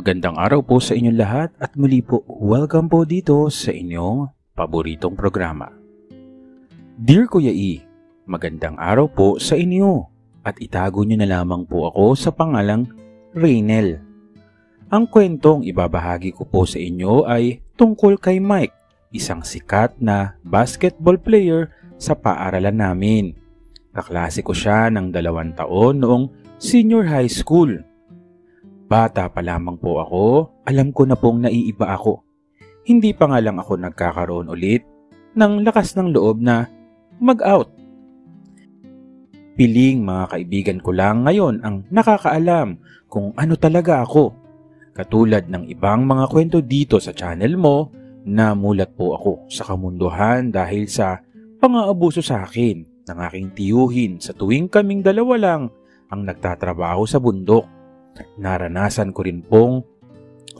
Magandang araw po sa inyong lahat at muli po welcome po dito sa inyong paboritong programa. Dear Kuya E, magandang araw po sa inyo at itago nyo na lamang po ako sa pangalang Raynel. Ang kwentong ibabahagi ko po sa inyo ay tungkol kay Mike, isang sikat na basketball player sa paaralan namin. Kaklase ko siya ng 2 taon noong senior high school. Bata pa lamang po ako, alam ko na pong naiiba ako. Hindi pa nga lang ako nagkakaroon ulit ng lakas ng loob na mag-out. Piling mga kaibigan ko lang ngayon ang nakakaalam kung ano talaga ako. Katulad ng ibang mga kwento dito sa channel mo, namulat po ako sa kamunduhan dahil sa pang-aabuso sa akin ng aking tiyuhin sa tuwing kaming dalawa lang ang nagtatrabaho sa bundok. Naranasan ko rin pong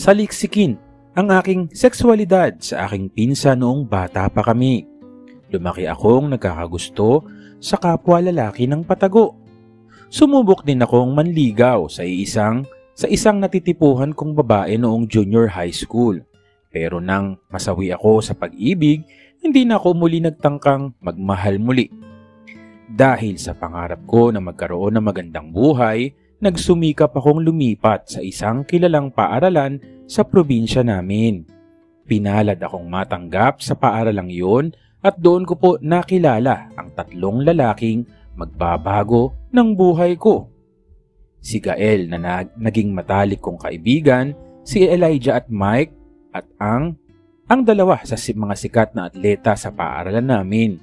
saliksikin ang aking sexualidad sa aking pinsa noong bata pa kami. Lumaki akong nagkakagusto sa kapwa lalaki ng patago. Sumubok din akong manligaw sa isang natitipuhan kong babae noong junior high school. Pero nang masawi ako sa pag-ibig, hindi na ako muli nagtangkang magmahal muli. Dahil sa pangarap ko na magkaroon ng magandang buhay, nagsumikap akong lumipat sa isang kilalang paaralan sa probinsya namin. Pinalad akong matanggap sa paaralang iyon at doon ko po nakilala ang 3 lalaking magbabago ng buhay ko. Si Gael na naging matalik kong kaibigan, si Elijah at Mike at ang dalawa sa mga sikat na atleta sa paaralan namin.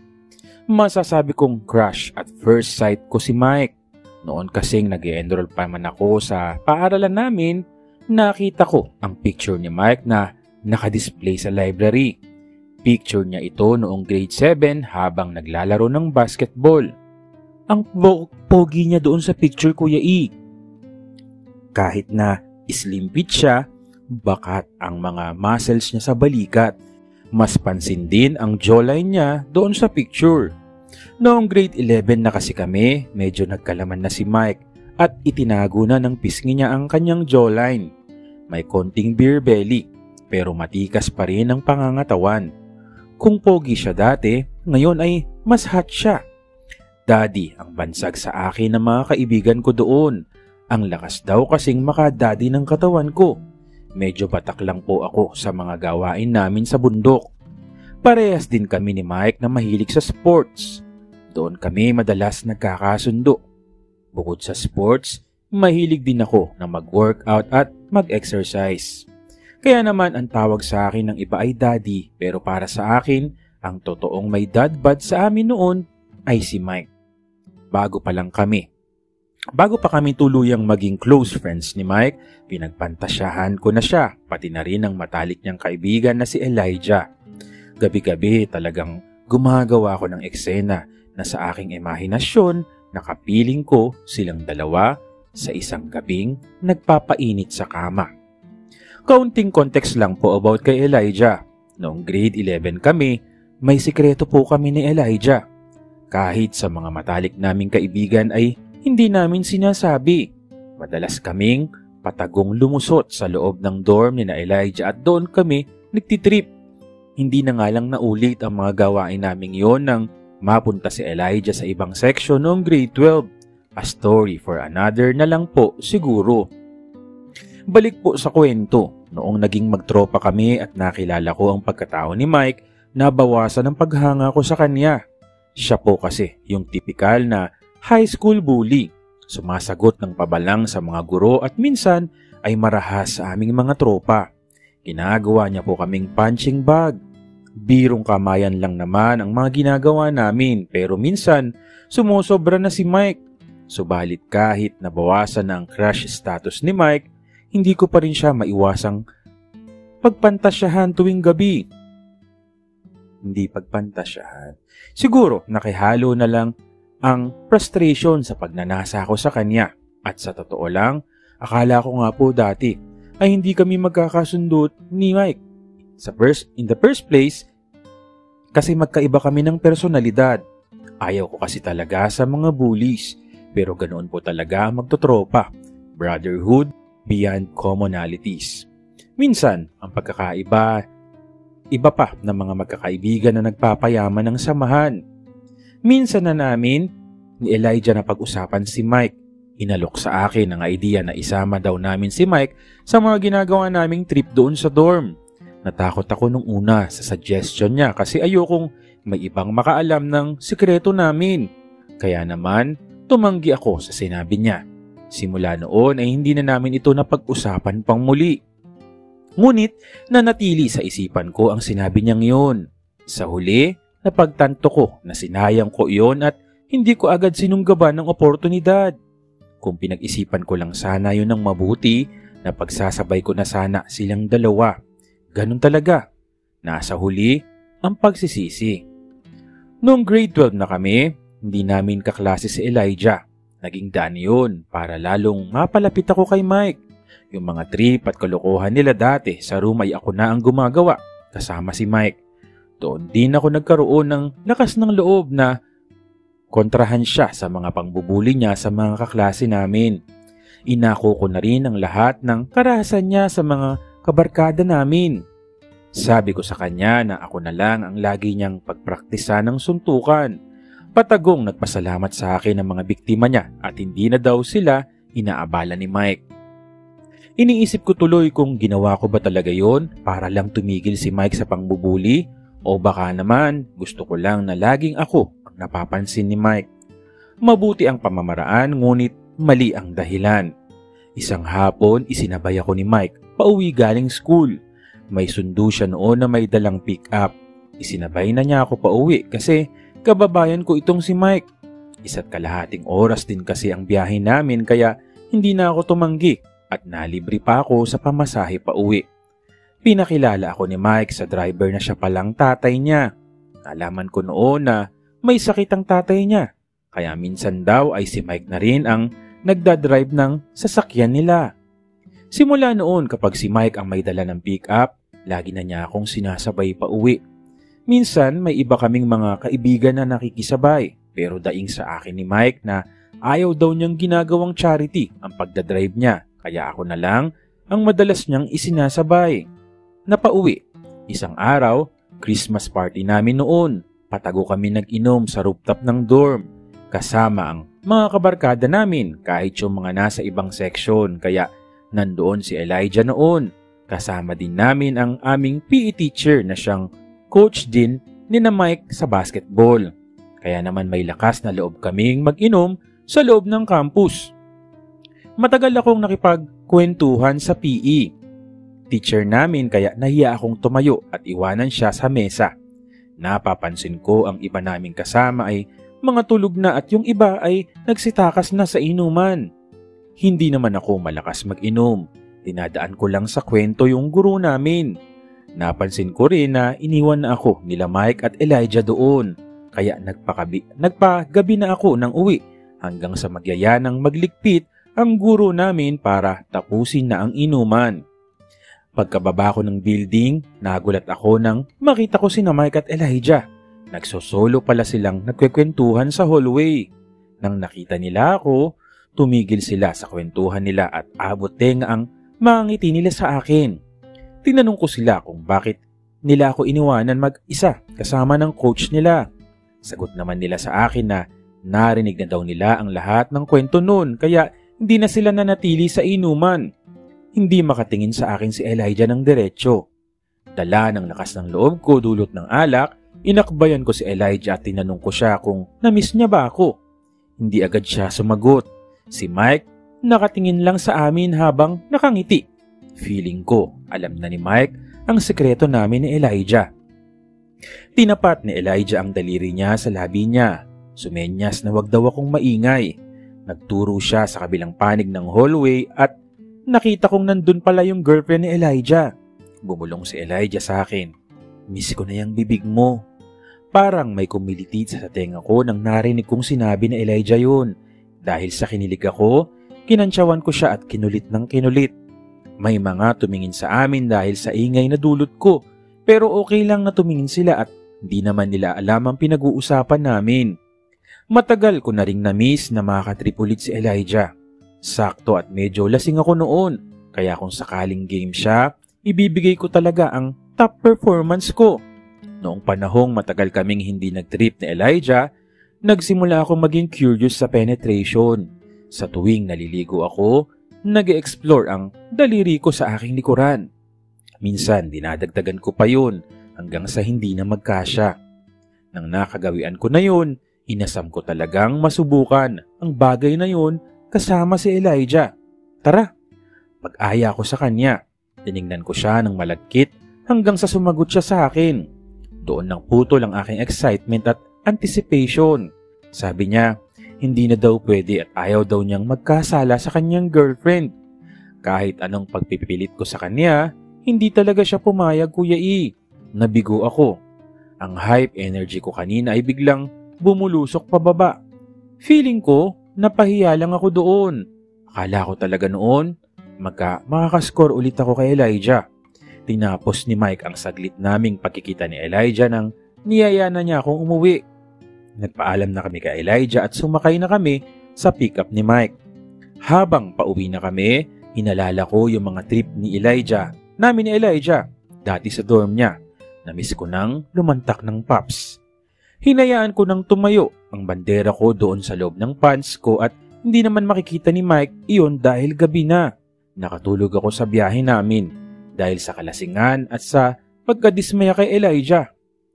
Masasabi kong crush at first sight ko si Mike. Noon kasing nag-e-enroll pa man ako sa paaralan namin, nakita ko ang picture ni Mike na nakadisplay sa library. Picture niya ito noong grade 7 habang naglalaro ng basketball. Ang pogi niya doon sa picture, Kuya E. Kahit na slim fit siya, bakat ang mga muscles niya sa balikat. Mas pansin din ang jawline niya doon sa picture. Noong grade 11 na kasi kami, medyo nagkalaman na si Mike at itinago na ng pisngi niya ang kanyang jawline. May konting beer belly, pero matikas pa rin ang pangangatawan. Kung pogi siya dati, ngayon ay mas hot siya. Daddy ang bansag sa akin ng mga kaibigan ko doon. Ang lakas daw kasing makadaddy ng katawan ko. Medyo batak lang po ako sa mga gawain namin sa bundok. Parehas din kami ni Mike na mahilig sa sports. Doon kami madalas nagkakasundo. Bukod sa sports, mahilig din ako na mag-workout at mag-exercise. Kaya naman ang tawag sa akin ng iba ay daddy, pero para sa akin, ang totoong may dad bod sa amin noon ay si Mike. Bago pa kami tuluyang maging close friends ni Mike, pinagpantasyahan ko na siya, pati na rin ang matalik niyang kaibigan na si Elijah. Gabi-gabi talagang gumagawa ko ng eksena na sa aking imahinasyon nakapiling ko silang dalawa sa isang gabing nagpapainit sa kama. Kaunting context lang po about kay Elijah. Noong grade 11 kami, may sikreto po kami ni Elijah. Kahit sa mga matalik naming kaibigan ay hindi namin sinasabi. Madalas kaming patagong lumusot sa loob ng dorm ni na Elijah at doon kami nagtitrip. Hindi na nga lang naulit ang mga gawain naming yon nang mapunta si Elijah sa ibang section noong grade 12. A story for another na lang po siguro. Balik po sa kwento, noong naging magtropa kami at nakilala ko ang pagkatao ni Mike, nabawasan ang paghanga ko sa kanya. Siya po kasi yung tipikal na high school bully. Sumasagot ng pabalang sa mga guro at minsan ay marahas sa aming mga tropa. Ginagawa niya po kaming punching bag. Birong kamayan lang naman ang mga ginagawa namin pero minsan sumusobra na si Mike. Subalit kahit nabawasan na ang crush status ni Mike, hindi ko pa rin siya maiwasang pagpantasyahan tuwing gabi. Hindi pagpantasyahan. Siguro nakihalo na lang ang frustration sa pagnanasa ko sa kanya. At sa totoo lang, akala ko nga po dati ay hindi kami magkakasundo ni Mike. In the first place, kasi magkaiba kami ng personalidad. Ayaw ko kasi talaga sa mga bullies, pero ganoon po talaga magtotropa. Brotherhood, beyond commonalities. Minsan, ang pagkakaiba, iba pa ng mga magkakaibigan na nagpapayaman ng samahan. Minsan na namin ni Elijah na pag-usapan si Mike. Inalok sa akin ang idea na isama daw namin si Mike sa mga ginagawa naming trip doon sa dorm. Natakot ako nung una sa suggestion niya kasi ayokong may ibang makaalam ng sikreto namin. Kaya naman, tumanggi ako sa sinabi niya. Simula noon ay hindi na namin ito napag-usapan pang muli. Ngunit nanatili sa isipan ko ang sinabi niyang yun. Sa huli, napagtanto ko na sinayang ko iyon at hindi ko agad sinunggaban ng oportunidad. Kung pinag-isipan ko lang sana yun ng mabuti, na pagsasabay ko na sana silang dalawa. Ganun talaga. Nasa huli, ang pagsisisi. Noong grade 12 na kami, hindi namin kaklase si Elijah. Naging daan yun para lalong mapalapit ako kay Mike. Yung mga trip at kalokohan nila dati sa room ay ako na ang gumagawa kasama si Mike. Doon din ako nagkaroon ng lakas ng loob na kontrahan siya sa mga pangbubuli niya sa mga kaklase namin. Inako ko na rin ang lahat ng karahasan niya sa mga kabarkada namin. Sabi ko sa kanya na ako na lang ang lagi niyang pagpraktisa ng suntukan. Patagong nagpasalamat sa akin ang mga biktima niya at hindi na daw sila inaabala ni Mike. Iniisip ko tuloy kung ginawa ko ba talaga yon para lang tumigil si Mike sa pangbubuli o baka naman gusto ko lang na laging ako ang napapansin ni Mike. Mabuti ang pamamaraan ngunit mali ang dahilan. Isang hapon isinabay ako ni Mike pauwi galing school. May sundo siya noon na may dalang pick-up. Isinabay na niya ako pauwi kasi kababayan ko itong si Mike. 1.5 oras din kasi ang biyahe namin kaya hindi na ako tumanggi at nalibre pa ako sa pamasahe pauwi. Pinakilala ako ni Mike sa driver na siya palang tatay niya. Nalaman ko noon na may sakit ang tatay niya. Kaya minsan daw ay si Mike na rin ang nagdadrive ng sasakyan nila. Simula noon kapag si Mike ang may dala ng pick-up, lagi na niya akong sinasabay pauwi. Minsan may iba kaming mga kaibigan na nakikisabay pero daing sa akin ni Mike na ayaw daw niyang ginagawang charity ang pagdadrive niya. Kaya ako na lang ang madalas niyang isinasabay. Napauwi. Isang araw, Christmas party namin noon. Patago kami nag-inom sa rooftop ng dorm. Kasama ang mga kabarkada namin kahit yung mga nasa ibang section. Kaya nandoon si Elijah noon. Kasama din namin ang aming PE teacher na siyang coach din ni na Mike sa basketball. Kaya naman may lakas na loob kaming mag-inom sa loob ng campus. Matagal akong nakipagkwentuhan sa PE. Teacher namin kaya nahiya akong tumayo at iwanan siya sa mesa. Napapansin ko ang iba naming kasama ay mga tulog na at yung iba ay nagsitakas na sa inuman. Hindi naman ako malakas mag-inom. Dinadaan ko lang sa kwento yung guro namin. Napansin ko rin na iniwan na ako nila Mike at Elijah doon. Kaya nagpagabi na ako ng uwi hanggang sa magyaya ng magligpit ang guro namin para tapusin na ang inuman. Pagkababa ko ng building, nagulat ako nang makita ko sina Mike at Elijah. Nagsosolo pala silang nagkwekwentuhan sa hallway. Nang nakita nila ako, tumigil sila sa kwentuhan nila at abot tenga ang mga ngiti nila sa akin. Tinanong ko sila kung bakit nila ako iniwanan mag-isa kasama ng coach nila. Sagot naman nila sa akin na narinig na daw nila ang lahat ng kwento noon kaya hindi na sila nanatili sa inuman. Hindi makatingin sa akin si Elijah ng diretsyo. Dala ng lakas ng loob ko dulot ng alak, inakbayan ko si Elijah at tinanong ko siya kung na-miss niya ba ako. Hindi agad siya sumagot. Si Mike nakatingin lang sa amin habang nakangiti. Feeling ko, alam na ni Mike ang sekreto namin ni Elijah. Tinapat ni Elijah ang daliri niya sa labi niya. Sumenyas na wag daw akong maingay. Nagturo siya sa kabilang panig ng hallway at nakita kong nandun pala yung girlfriend ni Elijah. Bumulong si Elijah sa akin. Miss ko na yung bibig mo. Parang may kumilitid sa tenga ko nang narinig kong sinabi ni Elijah yun. Dahil sa kinilig ako, kinantsawan ko siya at kinulit ng kinulit. May mga tumingin sa amin dahil sa ingay na dulot ko. Pero okay lang na tumingin sila at hindi naman nila alam ang pinag-uusapan namin. Matagal ko na ring na-miss na makatripulit si Elijah. Sakto at medyo lasing ako noon. Kaya kung sakaling game siya, ibibigay ko talaga ang top performance ko. Noong panahong matagal kaming hindi nag-trip ni Elijah, nagsimula akong maging curious sa penetration. Sa tuwing naliligo ako, nag-e-explore ang daliri ko sa aking likuran. Minsan dinadagdagan ko pa yun hanggang sa hindi na magkasya. Nang nakagawian ko na yun, inasam ko talagang masubukan ang bagay na yun kasama si Elijah. Tara! Pag-aya ko sa kanya, tiningnan ko siya ng malagkit hanggang sa sumagot siya sa akin. Doon nang putol ang aking excitement at anticipation. Sabi niya, hindi na daw pwede at ayaw daw niyang magkasala sa kanyang girlfriend. Kahit anong pagpipilit ko sa kanya, hindi talaga siya pumayag, Kuya E. Nabigo ako. Ang hype energy ko kanina ay biglang bumulusok pababa. Feeling ko, napahiya lang ako doon. Akala ko talaga noon, makakascore ulit ako kay Elijah. Tinapos ni Mike ang saglit naming pagkikita ni Elijah nang niyaya na niya akong umuwi. Nagpaalam na kami kay Elijah at sumakay na kami sa pick-up ni Mike. Habang pauwi na kami, hinalala ko yung mga trip ni Elijah, namin ni Elijah, dati sa dorm niya. Namiss ko nang lumantak ng pops. Hinayaan ko nang tumayo ang bandera ko doon sa loob ng pants ko at hindi naman makikita ni Mike iyon dahil gabi na. Nakatulog ako sa biyahe namin dahil sa kalasingan at sa pagkadismaya kay Elijah.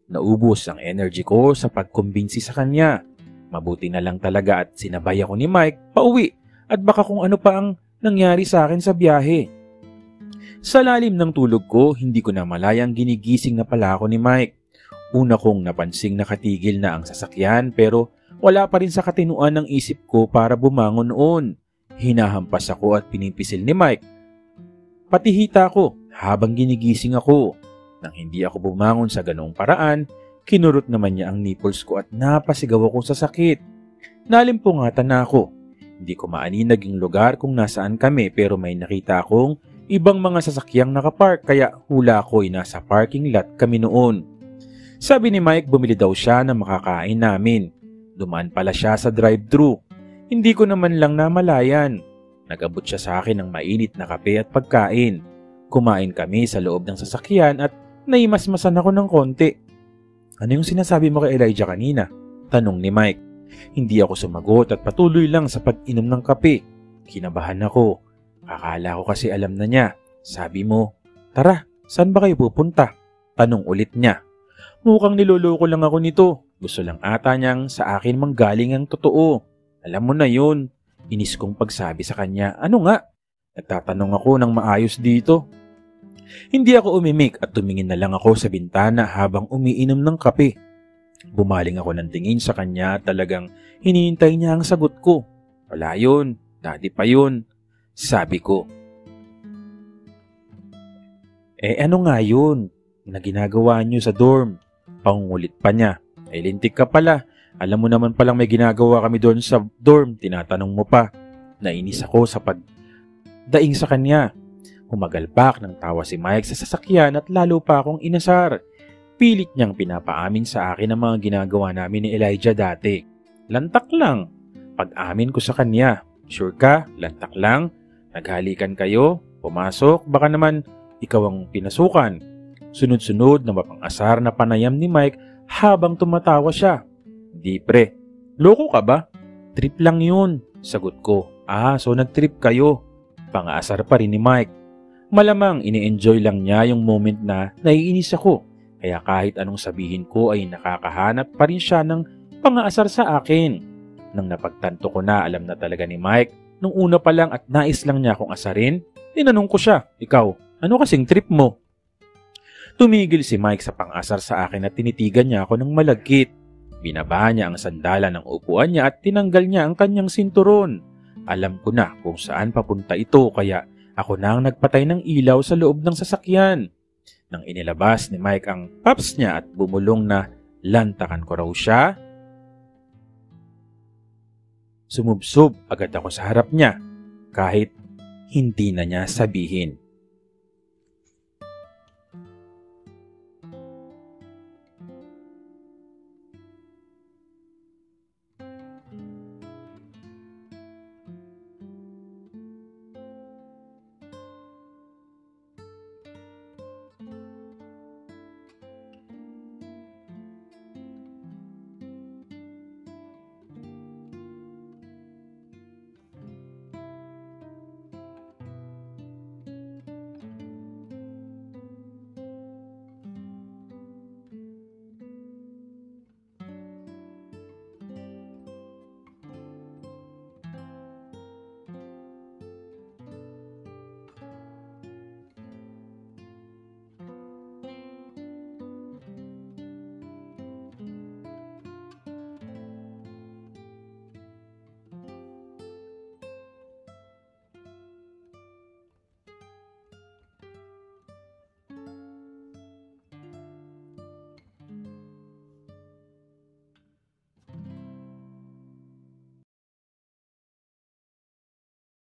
Naubos ang energy ko sa pagkumbinsi sa kanya. Mabuti na lang talaga at sinabay ako ni Mike pauwi at baka kung ano pa ang nangyari sa akin sa biyahe. Sa lalim ng tulog ko, hindi ko na malayang ginigising na pala ako ni Mike. Una kong napansing nakatigil na ang sasakyan pero wala pa rin sa katinuan ng isip ko para bumangon noon. Hinahampas ako at pinipisil ni Mike. Pati hita ko habang ginigising ako. Nang hindi ako bumangon sa ganoong paraan, kinurot naman niya ang nipples ko at napasigaw ako sa sakit. Nalimpungatan na ako. Hindi ko maaninag yung lugar kung nasaan kami pero may nakita akong ibang mga sasakyang nakapark kaya hula ko'y nasa parking lot kami noon. Sabi ni Mike bumili daw siya ng makakain namin. Dumaan pala siya sa drive-thru. Hindi ko naman lang namalayan. Nag-abot siya sa akin ng mainit na kape at pagkain. Kumain kami sa loob ng sasakyan at naimasmasan ako ng konti. Ano yung sinasabi mo kay Elijah kanina? Tanong ni Mike. Hindi ako sumagot at patuloy lang sa pag-inom ng kape. Kinabahan ako. Akala ko kasi alam na niya. Sabi mo, tara, saan ba kayo pupunta? Tanong ulit niya. Mukhang niloloko lang ako nito. Gusto lang ata niyang sa akin manggaling ang totoo. Alam mo na yun. Inis kong pagsabi sa kanya, ano nga? Nagtatanong ako ng maayos dito. Hindi ako umimik at tumingin na lang ako sa bintana habang umiinom ng kape. Bumaling ako ng tingin sa kanya at talagang hinihintay niya ang sagot ko. Wala yun, dati pa yun. Sabi ko. Ano nga yun na ginagawa niyo sa dorm? Pangungulit pa niya. Lintik ka pala. Alam mo naman palang may ginagawa kami doon sa dorm. Tinatanong mo pa. Nainis ako sa pagdaing sa kanya. Humagalpak ng tawa si Mike sa sasakyan at lalo pa akong inasar. Pilit niyang pinapaamin sa akin ang mga ginagawa namin ni Elijah dati. Lantak lang. Pag-amin ko sa kanya. Sure ka? Lantak lang? Naghalikan kayo? Pumasok? Baka naman ikaw ang pinasukan. Sunod-sunod na mapang-asar na panayam ni Mike habang tumatawa siya. Di pre. Loko ka ba? Trip lang yun. Sagot ko. So nag-trip kayo. Pang-aasar pa rin ni Mike. Malamang ini-enjoy lang niya yung moment na naiinis ako. Kaya kahit anong sabihin ko ay nakakahanap pa rin siya ng pang-aasar sa akin. Nang napagtanto ko na alam na talaga ni Mike, nung una pa lang at nais lang niya akong asarin, tinanong ko siya, ikaw, ano kasing trip mo? Tumigil si Mike sa pang-asar sa akin at tinitigan niya ako ng malagkit. Binaba niya ang sandala ng upuan niya at tinanggal niya ang kanyang sinturon. Alam ko na kung saan papunta ito kaya ako na ang nagpatay ng ilaw sa loob ng sasakyan. Nang inilabas ni Mike ang paps niya at bumulong na lantakan ko raw siya, sumubsob agad ako sa harap niya kahit hindi na niya sabihin.